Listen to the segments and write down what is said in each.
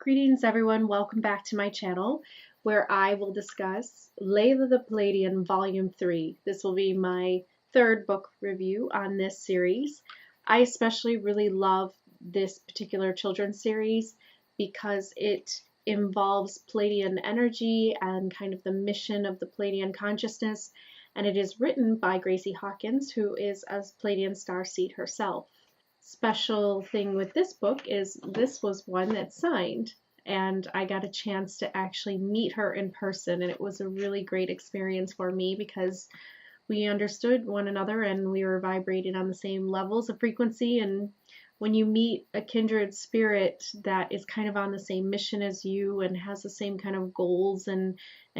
Greetings everyone, welcome back to my channel where I will discuss Layla the Pleiadian Volume 3. This will be my third book review on this series. I especially really love this particular children's series because it involves Pleiadian energy and kind of the mission of the Pleiadian consciousness, and it is written by Gracie Hawkins, who is a Pleiadian starseed herself. Special thing with this book is this was one that's signed, and I got a chance to actually meet her in person, and it was a really great experience for me because we understood one another and we were vibrating on the same levels of frequency. And when you meet a kindred spirit that is kind of on the same mission as you and has the same kind of goals and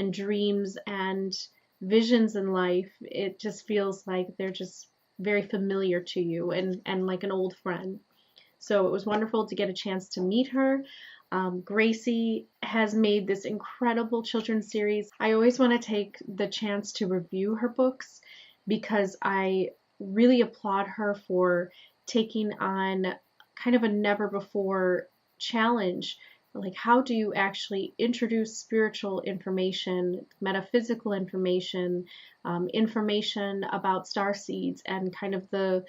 dreams and visions in life, it just feels like they're just very familiar to you and like an old friend. So it was wonderful to get a chance to meet her. Gracie has made this incredible children's series. I always want to take the chance to review her books because I really applaud her for taking on kind of a never before challenge. Like, how do you actually introduce spiritual information, metaphysical information, information about starseeds, and kind of the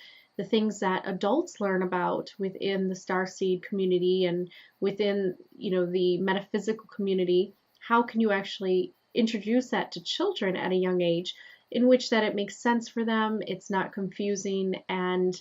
things that adults learn about within the starseed community and within, the metaphysical community? How can you actually introduce that to children at a young age in which that it makes sense for them, it's not confusing, and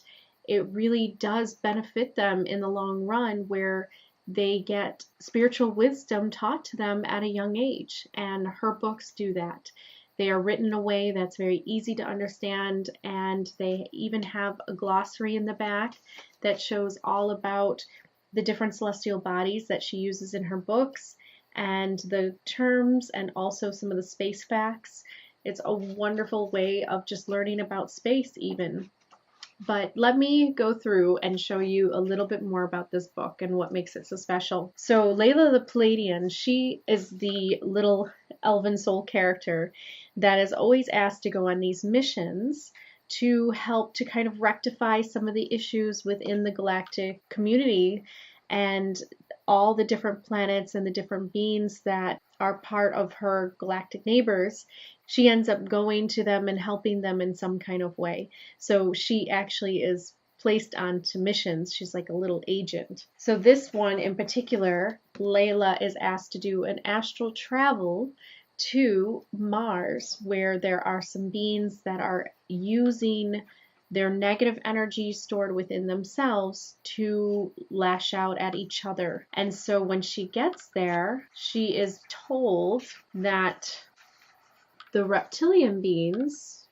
it really does benefit them in the long run, where they get spiritual wisdom taught to them at a young age, and her books do that. They are written in a way that's very easy to understand, and they even have a glossary in the back that shows all about the different celestial bodies that she uses in her books and the terms and also some of the space facts. It's a wonderful way of just learning about space even. But let me go through and show you a little bit more about this book and what makes it so special. So Layla the Pleiadian, she is the little elven soul character that is always asked to go on these missions to help to kind of rectify some of the issues within the galactic community and all the different planets and the different beings that are part of her galactic neighbors. She ends up going to them and helping them in some kind of way. So she actually is placed onto missions. She's like a little agent. So this one in particular, Layla is asked to do an astral travel to Mars, where there are some beings that are using their negative energy stored within themselves to lash out at each other. And so when she gets there, she is told that the reptilian beings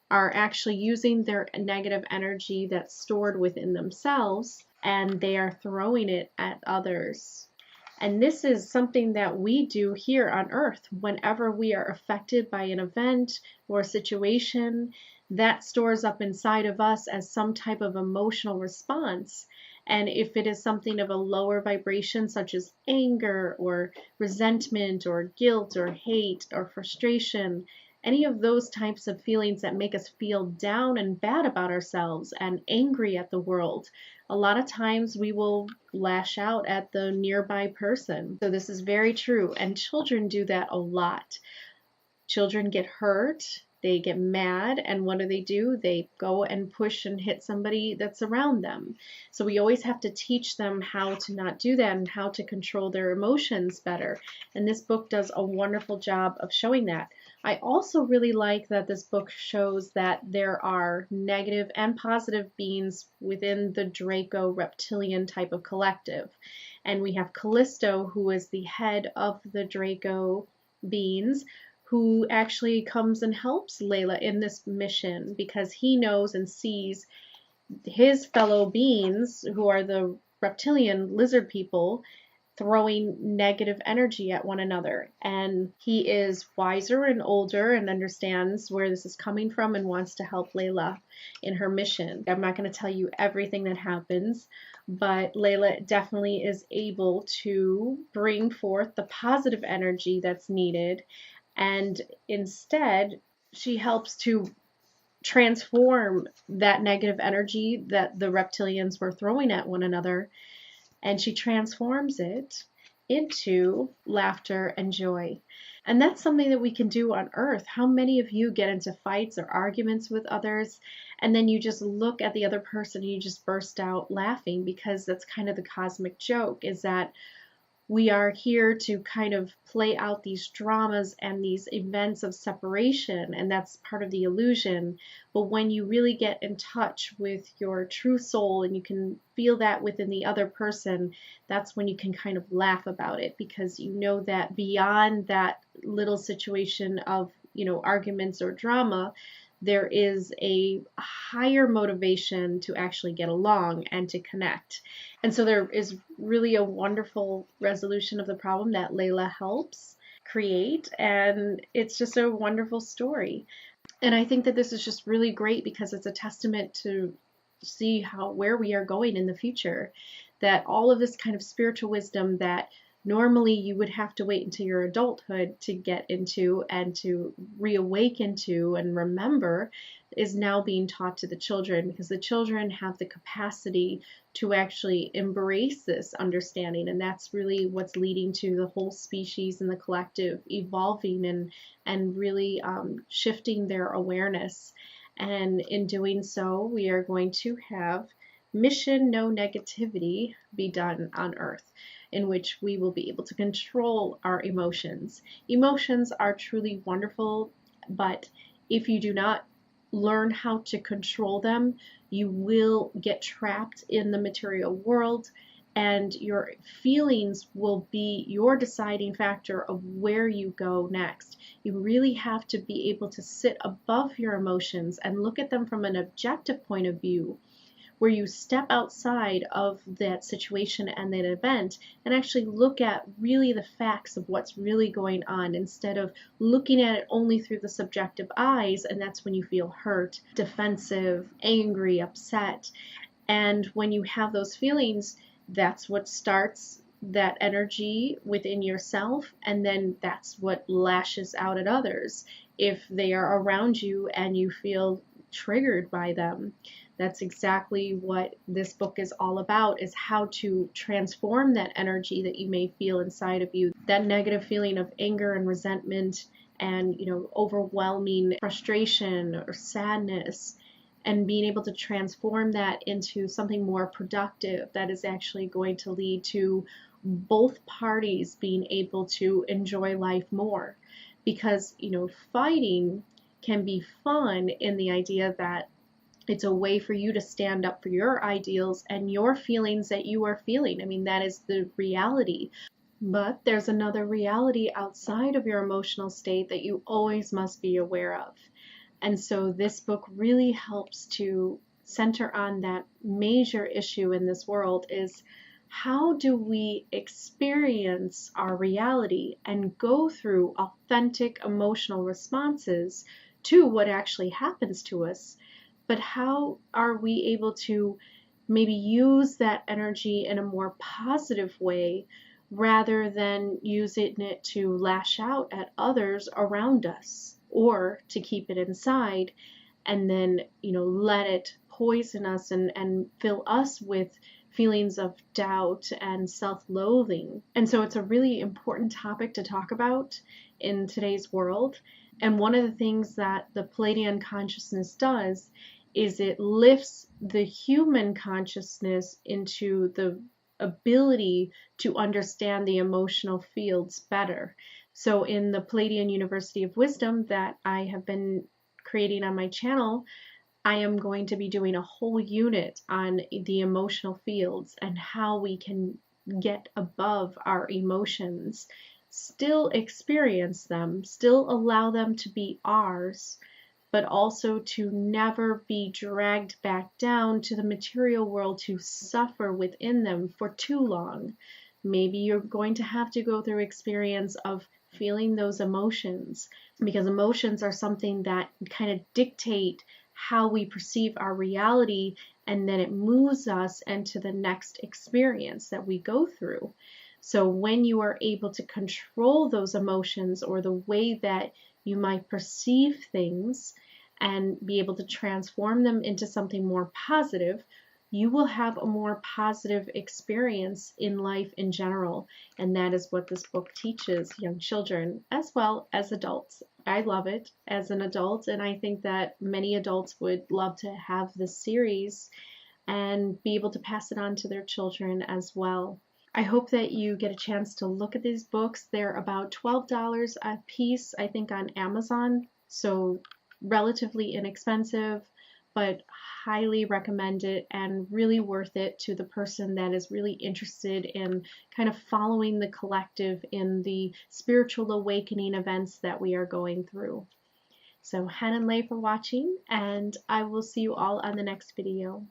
are actually using their negative energy that's stored within themselves, and they are throwing it at others. And this is something that we do here on Earth. Whenever we are affected by an event or a situation, that stores up inside of us as some type of emotional response. And if it is something of a lower vibration, such as anger or resentment or guilt or hate or frustration, any of those types of feelings that make us feel down and bad about ourselves and angry at the world, a lot of times we will lash out at the nearby person. So this is very true, and children do that a lot. Children get hurt, they get mad, and what do? They go and push and hit somebody that's around them. So we always have to teach them how to not do that and how to control their emotions better. And this book does a wonderful job of showing that. I also really like that this book shows that there are negative and positive beings within the Draco reptilian type of collective. And we have Callisto, who is the head of the Draco beings, who actually comes and helps Layla in this mission because he knows and sees his fellow beings, who are the reptilian lizard people, throwing negative energy at one another. And he is wiser and older and understands where this is coming from and wants to help Layla in her mission. I'm not going to tell you everything that happens, but Layla definitely is able to bring forth the positive energy that's needed, and instead she helps to transform that negative energy that the reptilians were throwing at one another, and she transforms it into laughter and joy. And that's something that we can do on earth. How many of you get into fights or arguments with others, and then you just look at the other person and you just burst out laughing? Because that's kind of the cosmic joke, is that we are here to kind of play out these dramas and these events of separation, and that's part of the illusion. But when you really get in touch with your true soul and you can feel that within the other person, that's when you can kind of laugh about it, because you know that beyond that little situation of, arguments or drama, there is a higher motivation to actually get along and to connect. And so there is really a wonderful resolution of the problem that Layla helps create, and it's just a wonderful story. And I think that this is just really great because it's a testament to see where we are going in the future, that all of this kind of spiritual wisdom that normally you would have to wait until your adulthood to get into and to reawaken to and remember is now being taught to the children, because the children have the capacity to actually embrace this understanding. And that's really what's leading to the whole species and the collective evolving and really shifting their awareness. And in doing so, we are going to have mission no negativity be done on Earth, in which we will be able to control our emotions. Emotions are truly wonderful, but if you do not learn how to control them, you will get trapped in the material world, and your feelings will be your deciding factor of where you go next. You really have to be able to sit above your emotions and look at them from an objective point of view, where you step outside of that situation and that event and actually look at really the facts of what's really going on, instead of looking at it only through the subjective eyes. And that's when you feel hurt, defensive, angry, upset. And when you have those feelings, that's what starts that energy within yourself, and then that's what lashes out at others if they are around you and you feel triggered by them. That's exactly what this book is all about, is how to transform that energy that you may feel inside of you, that negative feeling of anger and resentment and, overwhelming frustration or sadness, and being able to transform that into something more productive that is actually going to lead to both parties being able to enjoy life more. Because, fighting can be fun in the idea that it's a way for you to stand up for your ideals and your feelings that you are feeling. I mean, that is the reality. But there's another reality outside of your emotional state that you always must be aware of. And so this book really helps to center on that major issue in this world, is how do we experience our reality and go through authentic emotional responses to what actually happens to us? But how are we able to maybe use that energy in a more positive way, rather than using it to lash out at others around us, or to keep it inside and then, let it poison us and fill us with feelings of doubt and self-loathing? And so it's a really important topic to talk about in today's world. And one of the things that the Pleiadian consciousness does is it lifts the human consciousness into the ability to understand the emotional fields better. So in the Pleiadian University of Wisdom that I have been creating on my channel, I am going to be doing a whole unit on the emotional fields and how we can get above our emotions, still experience them, still allow them to be ours, but also to never be dragged back down to the material world to suffer within them for too long. Maybe you're going to have to go through experience of feeling those emotions, because emotions are something that kind of dictate how we perceive our reality, and then it moves us into the next experience that we go through. So when you are able to control those emotions, or the way that you might perceive things, and be able to transform them into something more positive, you will have a more positive experience in life in general. And that is what this book teaches young children as well as adults. I love it as an adult, and I think that many adults would love to have this series and be able to pass it on to their children as well. I hope that you get a chance to look at these books. They're about $12 a piece, I think, on Amazon, so relatively inexpensive, but highly recommend it and really worth it to the person that is really interested in kind of following the collective in the spiritual awakening events that we are going through. So Hen and Lay for watching, and I will see you all on the next video.